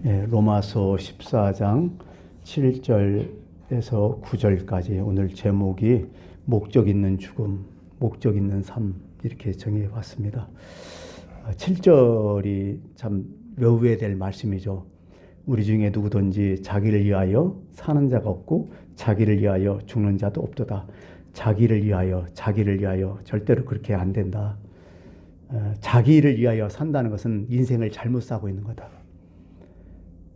로마서 14장 7절에서 9절까지 오늘 제목이 목적 있는 죽음, 목적 있는 삶 이렇게 정해 봤습니다. 7절이 참 외워야 될 말씀이죠. 우리 중에 누구든지 자기를 위하여 사는 자가 없고 자기를 위하여 죽는 자도 없도다. 자기를 위하여 절대로 그렇게 안 된다. 자기를 위하여 산다는 것은 인생을 잘못 사고 있는 거다.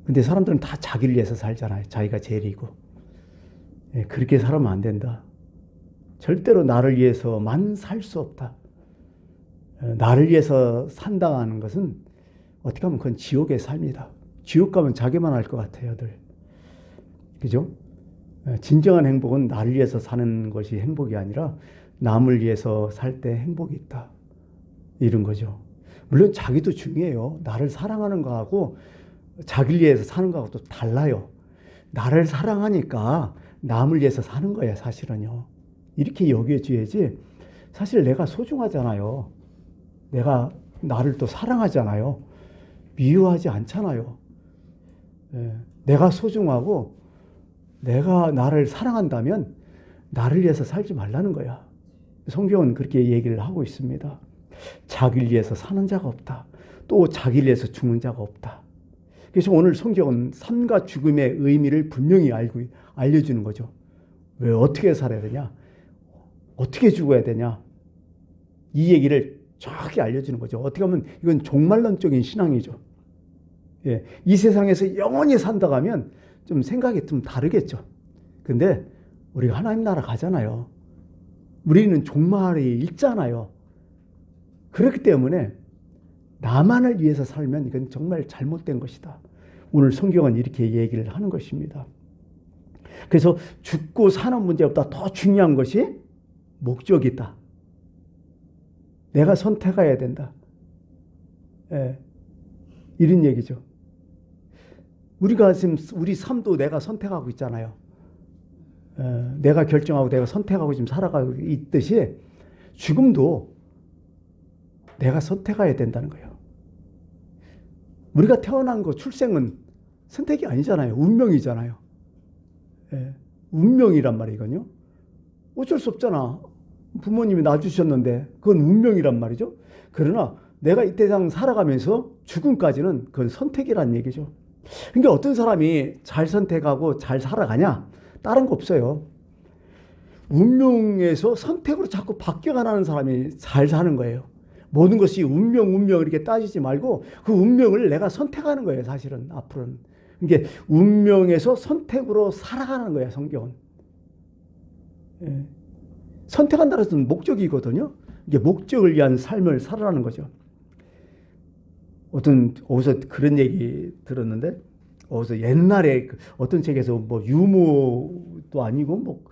근데 사람들은 다 자기를 위해서 살잖아요. 자기가 제일이고. 그렇게 살면 안 된다. 절대로 나를 위해서만 살 수 없다. 나를 위해서 산다는 것은 어떻게 하면 그건 지옥의 삶이다. 지옥 가면 자기만 할 것 같아요, 늘. 그죠? 진정한 행복은 나를 위해서 사는 것이 행복이 아니라 남을 위해서 살 때 행복이 있다. 이런 거죠. 물론 자기도 중요해요. 나를 사랑하는 거하고 자기를 위해서 사는 거하고 또 달라요. 나를 사랑하니까 남을 위해서 사는 거야, 사실은요. 이렇게 여겨줘야지. 사실 내가 소중하잖아요. 내가 나를 또 사랑하잖아요. 미워하지 않잖아요. 내가 소중하고 내가 나를 사랑한다면 나를 위해서 살지 말라는 거야. 성경은 그렇게 얘기를 하고 있습니다. 자기를 위해서 사는 자가 없다. 또 자기를 위해서 죽는 자가 없다. 그래서 오늘 성경은 삶과 죽음의 의미를 분명히 알려주는 거죠. 왜 어떻게 살아야 되냐? 어떻게 죽어야 되냐? 이 얘기를 정확히 알려주는 거죠. 어떻게 하면 이건 종말론적인 신앙이죠. 이 세상에서 영원히 산다고 하면 좀 생각이 좀 다르겠죠. 근데 우리가 하나님 나라 가잖아요. 우리는 종말이 있잖아요. 그렇기 때문에 나만을 위해서 살면 이건 정말 잘못된 것이다. 오늘 성경은 이렇게 얘기를 하는 것입니다. 그래서 죽고 사는 문제보다 더 중요한 것이 목적이다. 내가 선택해야 된다. 이런 얘기죠. 우리가 지금 우리 삶도 내가 선택하고 있잖아요. 내가 결정하고 내가 선택하고 지금 살아가고 있듯이 죽음도 내가 선택해야 된다는 거예요. 우리가 태어난 거 출생은 선택이 아니잖아요. 운명이잖아요. 운명이란 말이에요, 이건요. 어쩔 수 없잖아. 부모님이 낳아주셨는데 그건 운명이란 말이죠. 그러나 내가 이 세상 살아가면서 죽음까지는 그건 선택이란 얘기죠. 그러니까 어떤 사람이 잘 선택하고 잘 살아가냐? 다른 거 없어요. 운명에서 선택으로 자꾸 바뀌어가는 사람이 잘 사는 거예요. 모든 것이 운명 이렇게 따지지 말고 그 운명을 내가 선택하는 거예요, 사실은 앞으로는. 그러니까 운명에서 선택으로 살아가는 거예요, 성경은. 선택한다는 것은 목적이거든요. 이게 목적을 위한 삶을 살아가는 거죠. 어디서 그런 얘기 들었는데, 어디서 옛날에 어떤 책에서 뭐 유모도 아니고 뭐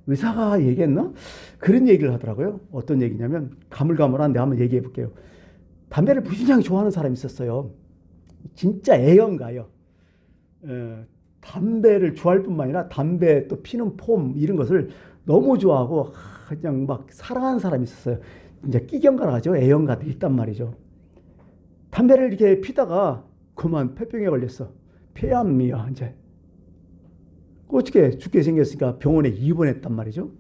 의사가 얘기했나? 그런 얘기를 하더라고요. 어떤 얘기냐면, 가물가물한데 한번 얘기해 볼게요. 담배를 무진장 좋아하는 사람이 있었어요. 진짜 애연가요. 담배를 좋아할 뿐만 아니라 담배 또 피는 폼 이런 것을 너무 좋아하고 그냥 막 사랑하는 사람이 있었어요. 이제 끼경가라 하죠. 애연가들이 있단 말이죠. 담배를 이렇게 피다가 그만 폐병에 걸렸어. 폐암이야, 이제. 어떻게 죽게 생겼으니까 병원에 입원했단 말이죠.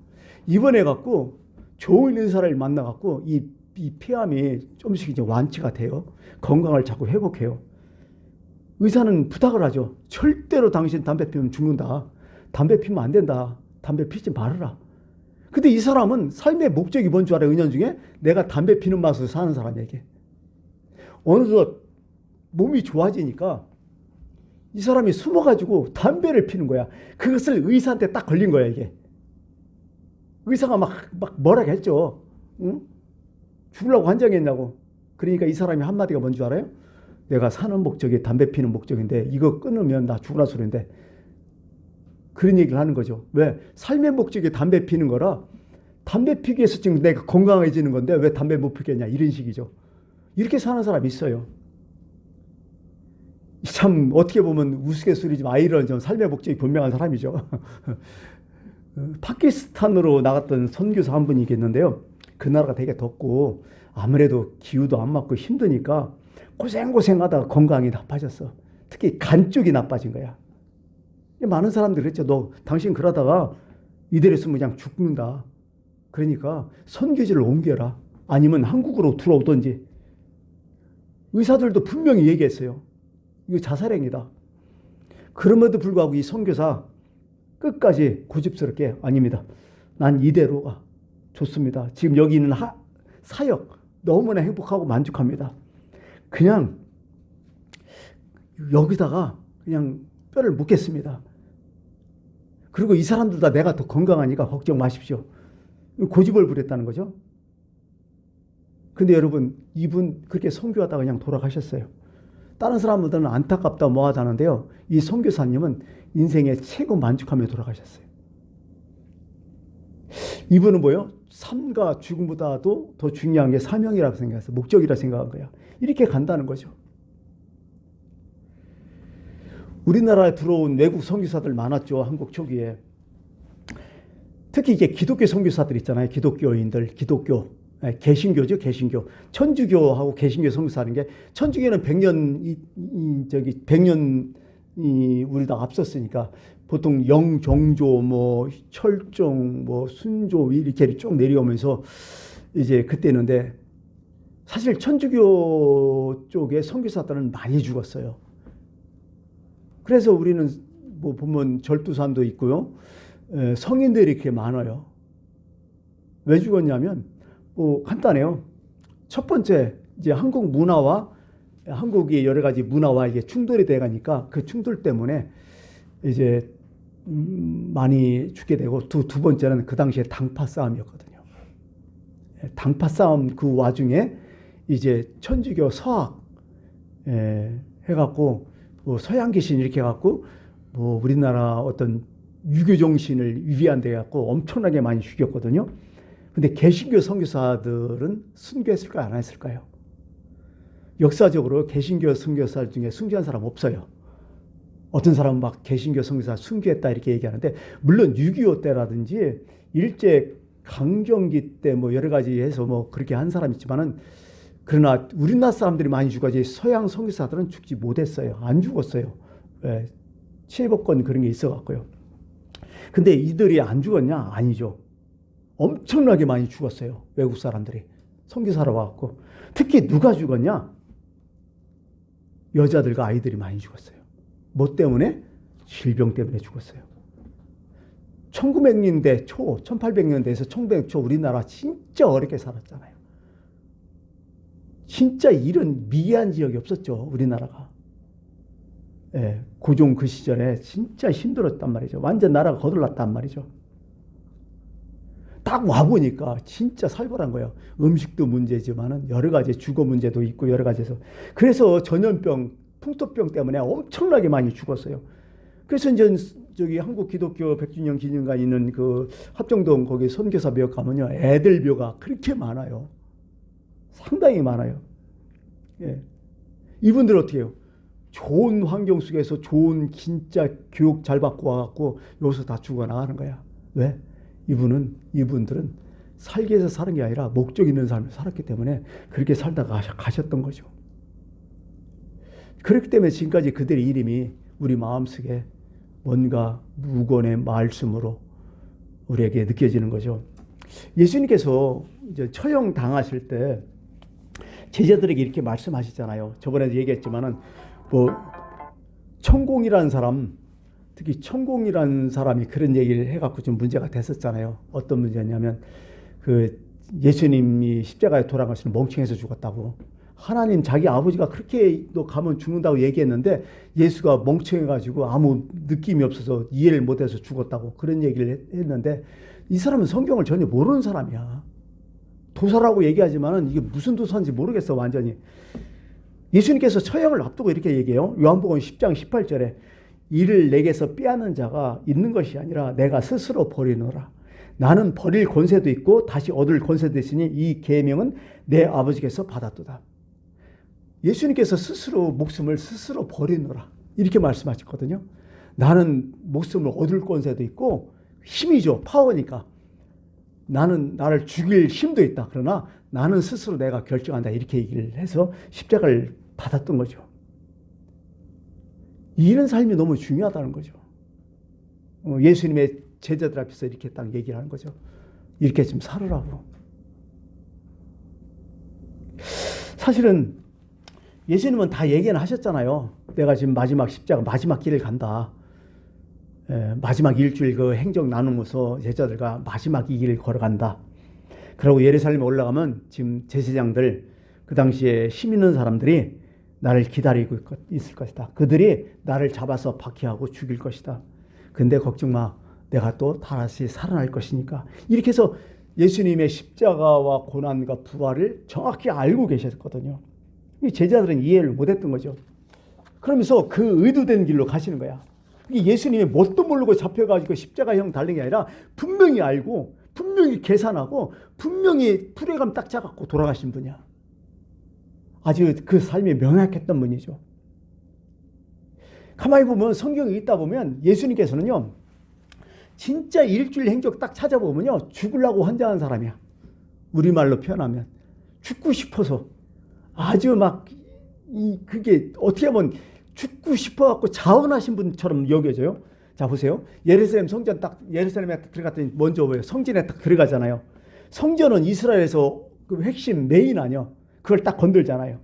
입원해갖고 좋은 의사를 만나갖고 이 폐암이 조금씩 이제 완치가 돼요. 건강을 자꾸 회복해요. 의사는 부탁을 하죠. 절대로 당신 담배 피우면 죽는다. 담배 피우면 안 된다. 담배 피지 말아라. 근데 이 사람은 삶의 목적이 뭔 줄 알아요? 은연중에 내가 담배 피는 맛으로 사는 사람에게. 어느덧 몸이 좋아지니까 이 사람이 숨어가지고 담배를 피는 거야. 그것을 의사한테 딱 걸린 거야, 이게. 의사가 막 뭐라고 했죠. 응? 죽으려고 환장했냐고. 그러니까 이 사람이 한마디가 뭔 줄 알아요? 내가 사는 목적이 담배 피는 목적인데 이거 끊으면 나 죽으라 소리인데. 그런 얘기를 하는 거죠. 왜? 삶의 목적이 담배 피는 거라 담배 피기 위해서 지금 내가 건강해지는 건데 왜 담배 못 피겠냐, 이런 식이죠. 이렇게 사는 사람이 있어요. 참 어떻게 보면 우스갯소리지만 아이러니한 삶의 목적이 분명한 사람이죠. 파키스탄으로 나갔던 선교사 한 분이 있겠는데요. 그 나라가 되게 덥고 아무래도 기후도 안 맞고 힘드니까 고생하다가 건강이 나빠졌어. 특히 간 쪽이 나빠진 거야. 많은 사람들이 그랬죠. 너 당신 그러다가 이대로 있으면 그냥 죽는다. 그러니까 선교지를 옮겨라. 아니면 한국으로 들어오든지. 의사들도 분명히 얘기했어요. 이거 자살행위다. 그럼에도 불구하고 이 선교사 끝까지 고집스럽게 아닙니다. 난 이대로가 좋습니다. 지금 여기 있는 사역 너무나 행복하고 만족합니다. 그냥 여기다가 그냥 뼈를 묻겠습니다. 그리고 이 사람들 다 내가 더 건강하니까 걱정 마십시오. 고집을 부렸다는 거죠. 근데 여러분, 이분 그렇게 선교하다가 그냥 돌아가셨어요. 다른 사람들은 안타깝다 뭐하다 하는데요. 이 선교사님은 인생에 최고 만족하며 돌아가셨어요. 이분은 뭐예요? 삶과 죽음보다도 더 중요한 게 사명이라고 생각했어요. 목적이라고 생각한 거야. 이렇게 간다는 거죠. 우리나라에 들어온 외국 선교사들 많았죠. 한국 초기에. 특히 이게 기독교 선교사들 있잖아요. 기독교인들, 기독교. 개신교죠, 개신교. 천주교하고 개신교 선교사하는 게, 천주교는 100년이 우리 다 앞섰으니까 보통 영종조, 뭐 철종, 뭐 순조 이렇게 쭉 내려오면서 이제 그때는데, 사실 천주교 쪽의 선교사들은 많이 죽었어요. 그래서 우리는 뭐 보면 절두산도 있고요. 성인들이 이렇게 많아요. 왜 죽었냐면 뭐 간단해요. 첫 번째, 이제 한국 문화와 한국의 여러 가지 문화와 이게 충돌이 돼 가니까 그 충돌 때문에 이제 많이 죽게 되고, 두 번째는 그 당시에 당파 싸움이었거든요. 당파 싸움 그 와중에 이제 천주교 서학 해갖고 뭐 서양 귀신 이렇게 해갖고 뭐 우리나라 어떤 유교 정신을 위배한데 갖고 엄청나게 많이 죽였거든요. 근데 개신교 선교사들은 순교했을까요? 안 했을까요? 역사적으로 개신교 선교사 중에 순교한 사람 없어요. 어떤 사람은 막 개신교 선교사 순교했다 이렇게 얘기하는데, 물론 6.25 때라든지 일제 강점기 때 뭐 여러 가지 해서 뭐 그렇게 한 사람 있지만은, 그러나 우리나라 사람들이 많이 죽어야지 서양 선교사들은 죽지 못했어요. 안 죽었어요. 예, 치해복권 그런 게 있어갖고요. 근데 이들이 안 죽었냐? 아니죠. 엄청나게 많이 죽었어요. 외국 사람들이 선교사로 와갖고. 특히 누가 죽었냐? 여자들과 아이들이 많이 죽었어요. 뭐 때문에? 질병 때문에 죽었어요. 1900년대 초, 1800년대에서 1900년 초 우리나라 진짜 어렵게 살았잖아요. 진짜 이런 미개한 지역이 없었죠, 우리나라가. 예, 고종 그 시절에 진짜 힘들었단 말이죠. 완전 나라가 거들났단 말이죠. 딱 와보니까 진짜 살벌한 거예요. 음식도 문제지만은 여러 가지 주거 문제도 있고 여러 가지에서. 그래서 전염병, 풍토병 때문에 엄청나게 많이 죽었어요. 그래서 이제 저기 한국 기독교 100주년 기념관 있는 그 합정동 거기 선교사 묘 가면요, 애들 묘가 그렇게 많아요. 상당히 많아요. 예. 이분들 어떻게 해요? 좋은 환경 속에서 좋은 진짜 교육 잘 받고 와갖고 여기서 다 죽어나가는 거야. 왜? 이분들은 살기 위해서 사는 게 아니라 목적 있는 삶을 살았기 때문에 그렇게 살다가 가셨던 거죠. 그렇기 때문에 지금까지 그들의 이름이 우리 마음속에 뭔가 무건의 말씀으로 우리에게 느껴지는 거죠. 예수님께서 이제 처형 당하실 때 제자들에게 이렇게 말씀하시잖아요. 저번에도 얘기했지만은 뭐 천공이라는 사람, 특히 천공이라는 사람이 그런 얘기를 해갖고 좀 문제가 됐었잖아요. 어떤 문제였냐면 그 예수님이 십자가에 돌아가시는 멍청해서 죽었다고. 하나님 자기 아버지가 그렇게 너 가면 죽는다고 얘기했는데 예수가 멍청해가지고 아무 느낌이 없어서 이해를 못해서 죽었다고 그런 얘기를 했는데, 이 사람은 성경을 전혀 모르는 사람이야. 도사라고 얘기하지만은 이게 무슨 도사인지 모르겠어 완전히. 예수님께서 처형을 앞두고 이렇게 얘기해요. 요한복음 10장 18절에 이를 내게서 빼앗는 자가 있는 것이 아니라 내가 스스로 버리노라. 나는 버릴 권세도 있고 다시 얻을 권세도 있으니 이 계명은 내 아버지께서 받았도다. 예수님께서 스스로 목숨을 스스로 버리노라 이렇게 말씀하셨거든요. 나는 목숨을 얻을 권세도 있고 힘이죠. 파워니까. 나는 나를 죽일 힘도 있다. 그러나 나는 스스로 내가 결정한다. 이렇게 얘기를 해서 십자가를 받았던 거죠. 이런 삶이 너무 중요하다는 거죠. 예수님의 제자들 앞에서 이렇게 딱 얘기를 하는 거죠. 이렇게 좀 살으라고. 사실은 예수님은 다 얘기는 하셨잖아요. 내가 지금 마지막 십자가, 마지막 길을 간다. 마지막 일주일 그 행적 나누면서 제자들과 마지막 이 길을 걸어간다. 그러고 예루살렘에 올라가면 지금 제사장들, 그 당시에 힘 있는 사람들이 나를 기다리고 있을 것이다. 그들이 나를 잡아서 박해하고 죽일 것이다. 근데 걱정 마. 내가 또 다시 살아날 것이니까. 이렇게 해서 예수님의 십자가와 고난과 부활을 정확히 알고 계셨거든요. 이 제자들은 이해를 못했던 거죠. 그러면서 그 의도된 길로 가시는 거야. 예수님이 뭣도 모르고 잡혀가지고 십자가형 달린 게 아니라 분명히 알고 분명히 계산하고 분명히 프로그램 딱 짜갖고 돌아가신 분이야. 아주 그 삶이 명확했던 분이죠. 가만히 보면 성경에 있다 보면 예수님께서는요, 진짜 일주일 행적 딱 찾아보면요, 죽으려고 환장한 사람이야. 우리말로 표현하면 죽고 싶어서 아주 막 그게 어떻게 보면 죽고 싶어갖고 자원하신 분처럼 여겨져요. 자, 보세요. 예루살렘 성전 딱 예루살렘에 딱 들어갔더니 먼저 뭐예요? 성전에 딱 들어가잖아요. 성전은 이스라엘에서 그 핵심 메인 아니요. 그걸 딱 건들잖아요.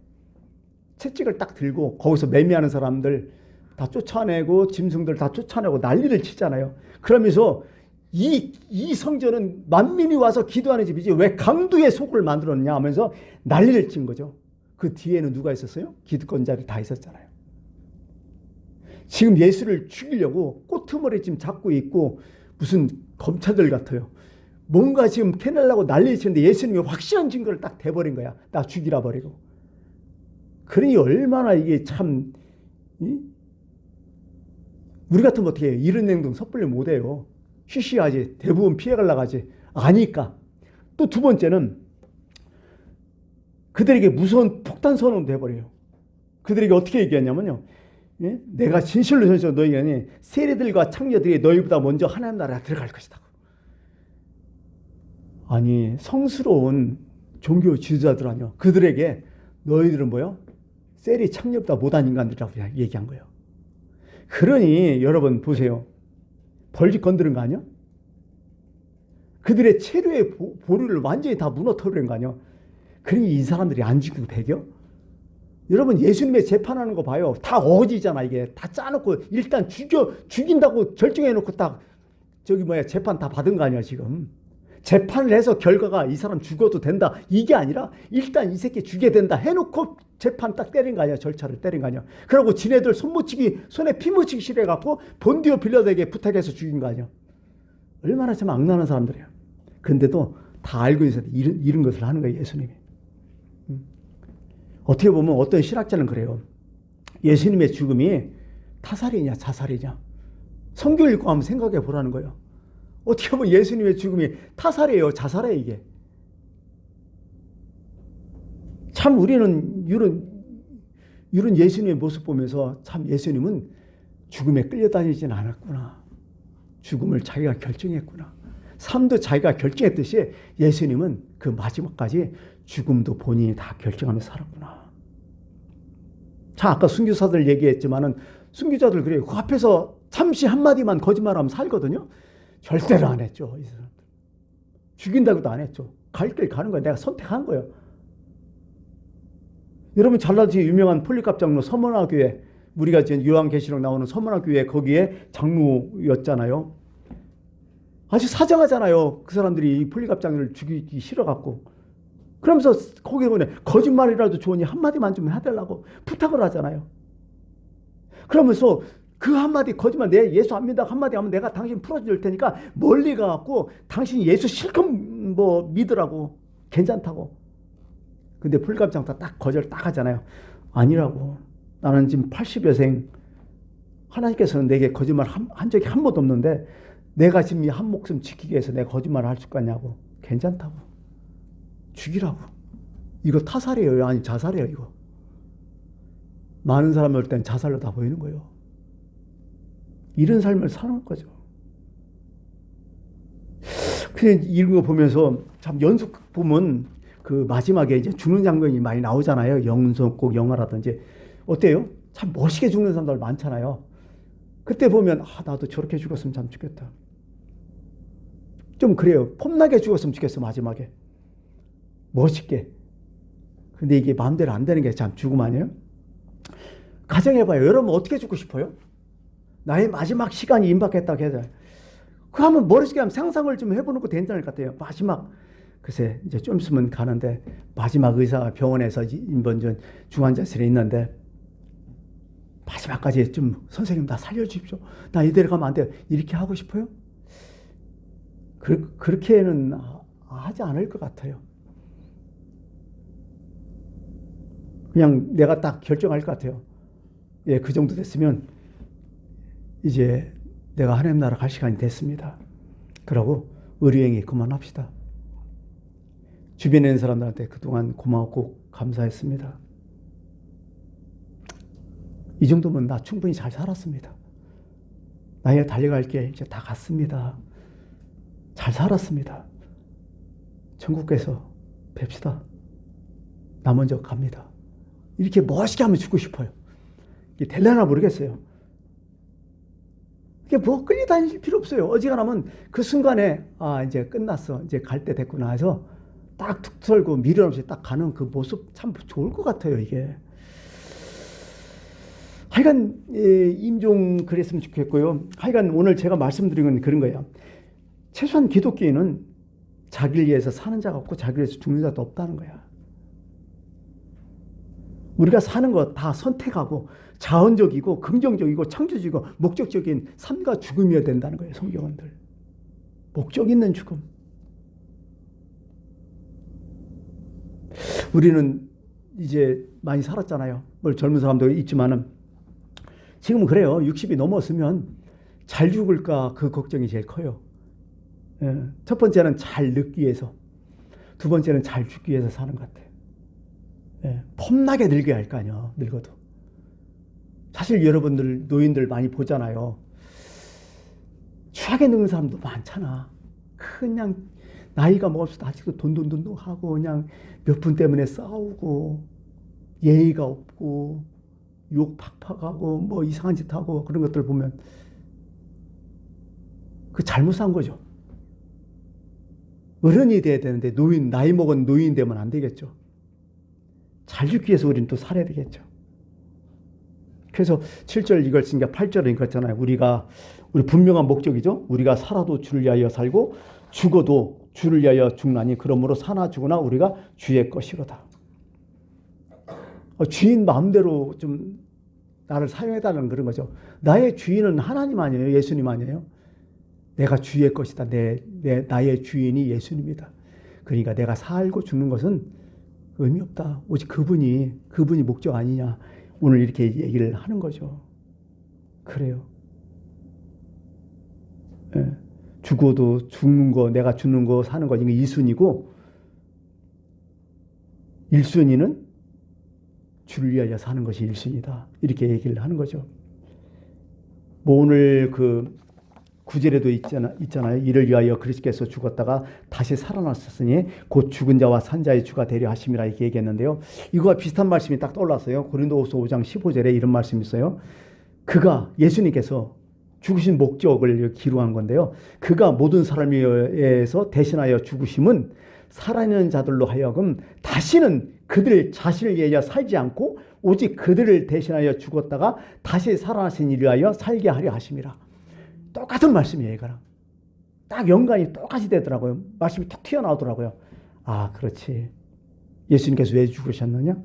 채찍을 딱 들고 거기서 매매하는 사람들 다 쫓아내고 짐승들 다 쫓아내고 난리를 치잖아요. 그러면서 이 성전은 만민이 와서 기도하는 집이지 왜 강도의 속을 만들었냐 하면서 난리를 친 거죠. 그 뒤에는 누가 있었어요? 기득권자들이 다 있었잖아요. 지금 예수를 죽이려고 꼬투머리 지금 잡고 있고 무슨 검찰들 같아요. 뭔가 지금 캐내려고 난리를 치는데 예수님이 확실한 증거를 딱 대버린 거야. 딱 죽이라 버리고. 그러니 얼마나 이게 참 우리 같으면 어떻게 해요? 이런 행동 섣불리 못해요. 쉬쉬하지. 대부분 피해가려고 하지. 아니까. 또 두 번째는 그들에게 무서운 폭탄 선언도 해버려요. 그들에게 어떻게 얘기했냐면요. 예? 내가 진실로 전시로 너희가 세리들과 창녀들이 너희보다 먼저 하나님 나라에 들어갈 것이다. 아니 성스러운 종교 지도자들 아니요. 그들에게 너희들은 뭐요? 세리 창녀보다 못한 인간들이라고 얘기한 거예요. 그러니 여러분 보세요. 벌집 건드린 거 아니야? 그들의 체류의 보류를 완전히 다 무너뜨린 거 아니야? 그러니 이 사람들이 안 죽이고 배겨? 여러분 예수님의 재판하는 거 봐요. 다 어지잖아. 이게 다 짜놓고 일단 죽인다고 결정해놓고 딱 재판 다 받은 거 아니야 지금. 재판을 해서 결과가 이 사람 죽어도 된다 이게 아니라 일단 이 새끼 죽여야 된다 해놓고 재판 딱 때린 거 아니야. 절차를 때린 거 아니야. 그러고 지네들 손에 피 묻히기 싫어해갖고 본디오 빌라도에게 부탁해서 죽인 거 아니야. 얼마나 참 악랄한 사람들이야. 근데도 다 알고 있어서 이런 것을 하는 거예요 예수님이. 어떻게 보면 어떤 신학자는 그래요. 예수님의 죽음이 타살이냐 자살이냐. 성경 읽고 한번 생각해 보라는 거예요. 어떻게 보면 예수님의 죽음이 타살이에요 자살이에요 이게. 참 우리는 이런 예수님의 모습 보면서 참 예수님은 죽음에 끌려다니지는 않았구나. 죽음을 자기가 결정했구나. 삶도 자기가 결정했듯이 예수님은 그 마지막까지 죽음도 본인이 다 결정하면서 살았구나. 자, 아까 순교사들 얘기했지만은 순교자들 그래요. 그 앞에서 잠시 한마디만 거짓말하면 살거든요. 절대로 안 했죠. 이 사람들. 죽인다고도 안 했죠. 갈 길 가는 거예요. 내가 선택한 거예요. 여러분 잘나지 유명한 폴리갑 장로 서문화교회, 우리가 지금 요한계시록 나오는 서문화교회 거기에 장로였잖아요. 아주 사정하잖아요. 그 사람들이 폴리갑 장로를 죽이기 싫어갖고. 그러면서 거기에 보면 거짓말이라도 좋으니 한마디만 좀 해달라고 부탁을 하잖아요. 그러면서 그 한마디 거짓말, 내 예수 안 믿다 한마디 하면 내가 당신 풀어줄 테니까 멀리 가갖고 당신이 예수 실컷 믿으라고 괜찮다고. 근데 폴리갑장로 딱 거절 딱 하잖아요. 아니라고. 나는 지금 80여 생 하나님께서는 내게 거짓말 한 적이 한 번도 없는데 내가 지금 이 한 목숨 지키기 위해서 내가 거짓말을 할 수 있겠냐고. 괜찮다고. 죽이라고. 이거 타살이에요? 아니 자살이에요 이거. 많은 사람이 올 땐 자살로 다 보이는 거예요. 이런 삶을 사는 거죠. 그냥 이런 거 보면서 참 연속 보면 그 마지막에 이제 죽는 장면이 많이 나오잖아요. 영속 꼭 영화라든지. 어때요? 참 멋있게 죽는 사람들 많잖아요. 그때 보면 나도 저렇게 죽었으면 참 좋겠다. 좀 그래요. 폼나게 죽었으면 좋겠어, 마지막에. 멋있게. 근데 이게 마음대로 안 되는 게 참 죽음 아니에요? 가정해봐요. 여러분 어떻게 죽고 싶어요? 나의 마지막 시간이 임박했다고 해야 돼. 그 한번 머릿속에 한번 상상을 좀 해보는 것도 괜찮을 것 같아요. 마지막, 글쎄, 이제 좀 있으면 가는데, 마지막 의사가 병원에서 인번전 중환자실에 있는데, 마지막까지 좀, 선생님, 나 살려주십시오. 나 이대로 가면 안 돼요. 이렇게 하고 싶어요? 그렇게는 하지 않을 것 같아요. 그냥 내가 딱 결정할 것 같아요. 예, 그 정도 됐으면, 이제 내가 하나님 나라 갈 시간이 됐습니다. 그러고 의료행위 그만합시다. 주변에 있는 사람들한테 그동안 고마웠고 감사했습니다. 이 정도면 나 충분히 잘 살았습니다. 나의 달려갈 길 이제 다 갔습니다. 잘 살았습니다. 천국에서 뵙시다. 나 먼저 갑니다. 이렇게 멋있게 하면 죽고 싶어요. 이게 될려나 모르겠어요. 이게 뭐 끌려다닐 필요 없어요. 어지간하면 그 순간에 이제 끝났어. 이제 갈 때 됐구나 해서 딱 툭 털고 미련 없이 딱 가는 그 모습 참 좋을 것 같아요. 이게. 하여간 임종 그랬으면 좋겠고요. 하여간 오늘 제가 말씀드린 건 그런 거예요. 최소한 기독교인은 자기를 위해서 사는 자가 없고 자기를 위해서 죽는 자도 없다는 거야. 우리가 사는 거 다 선택하고 자원적이고 긍정적이고 창조적이고 목적적인 삶과 죽음이어야 된다는 거예요. 성경원들. 목적 있는 죽음. 우리는 이제 많이 살았잖아요. 뭐 젊은 사람도 있지만은 지금은 그래요. 60이 넘었으면 잘 죽을까 그 걱정이 제일 커요. 예. 첫 번째는 잘 늙기 위해서, 두 번째는 잘 죽기 위해서 사는 것 같아요. 예. 폼나게 늙어야 할 거 아니야. 늙어도. 사실 여러분들 노인들 많이 보잖아요. 추하게 늙는 사람도 많잖아. 그냥 나이가 먹을수록 아직도 돈돈돈 하고 그냥 몇 분 때문에 싸우고 예의가 없고 욕 팍팍하고 뭐 이상한 짓 하고 그런 것들 보면 그 잘못 산 거죠. 어른이 돼야 되는데 나이 먹은 노인 되면 안 되겠죠. 잘 죽기 위해서 우리는 또 살아야 되겠죠. 그래서 7절 이걸 쓰니까 8절은 이거잖아요. 우리 분명한 목적이죠. 우리가 살아도 주를 위하여 살고 죽어도 주를 위하여 죽나니 그러므로 사나 죽으나 우리가 주의 것이로다. 주인 마음대로 좀 나를 사용해달라는 그런 거죠. 나의 주인은 하나님 아니에요? 예수님 아니에요? 내가 주의 것이다. 나의 주인이 예수님이다. 그러니까 내가 살고 죽는 것은 의미 없다. 오직 그분이 목적 아니냐. 오늘 이렇게 얘기를 하는 거죠. 그래요. 예. 죽어도 죽는 거, 내가 죽는 거, 사는 거, 이게 2순위고 1순위는 주를 위하여 사는 것이 1순위다. 이렇게 얘기를 하는 거죠. 뭐 오늘 그 9절에도 있잖아요. 이를 위하여 그리스도께서 죽었다가 다시 살아나셨으니 곧 죽은 자와 산 자의 주가 되려 하심이라 이렇게 얘기했는데요. 이거와 비슷한 말씀이 딱 떠올랐어요. 고린도후서 5장 15절에 이런 말씀이 있어요. 예수님께서 죽으신 목적을 기록한 건데요. 그가 모든 사람에 의해서 대신하여 죽으심은 살아있는 자들로 하여금 다시는 그들 자신을 위하여 살지 않고 오직 그들을 대신하여 죽었다가 다시 살아나신 이를 위하여 살게 하려 하심이라. 똑같은 말씀이에요. 이거랑 딱 연관이 똑같이 되더라고요. 말씀이 툭 튀어나오더라고요. 그렇지. 예수님께서 왜 죽으셨느냐?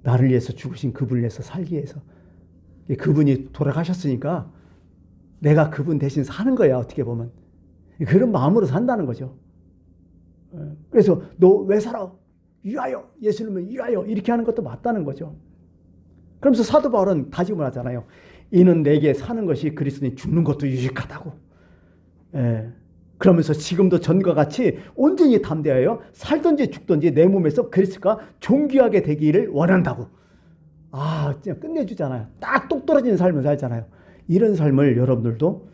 나를 위해서 죽으신 그분을 위해서 살기 위해서. 그분이 돌아가셨으니까 내가 그분 대신 사는 거야. 어떻게 보면 그런 마음으로 산다는 거죠. 그래서 너 왜 살아? 위하여. 예수님은 위하여. 이렇게 하는 것도 맞다는 거죠. 그러면서 사도 바울은 다짐을 하잖아요. 이는 내게 사는 것이 그리스도니 죽는 것도 유익하다고. 그러면서 지금도 전과 같이 온전히 담대하여 살든지 죽든지 내 몸에서 그리스도가 존귀하게 되기를 원한다고. 진짜 끝내주잖아요. 딱 똑 떨어지는 삶을 살잖아요. 이런 삶을 여러분들도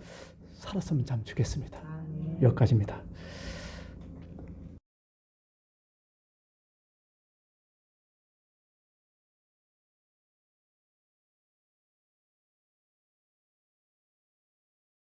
살았으면 참 좋겠습니다. 여기까지입니다.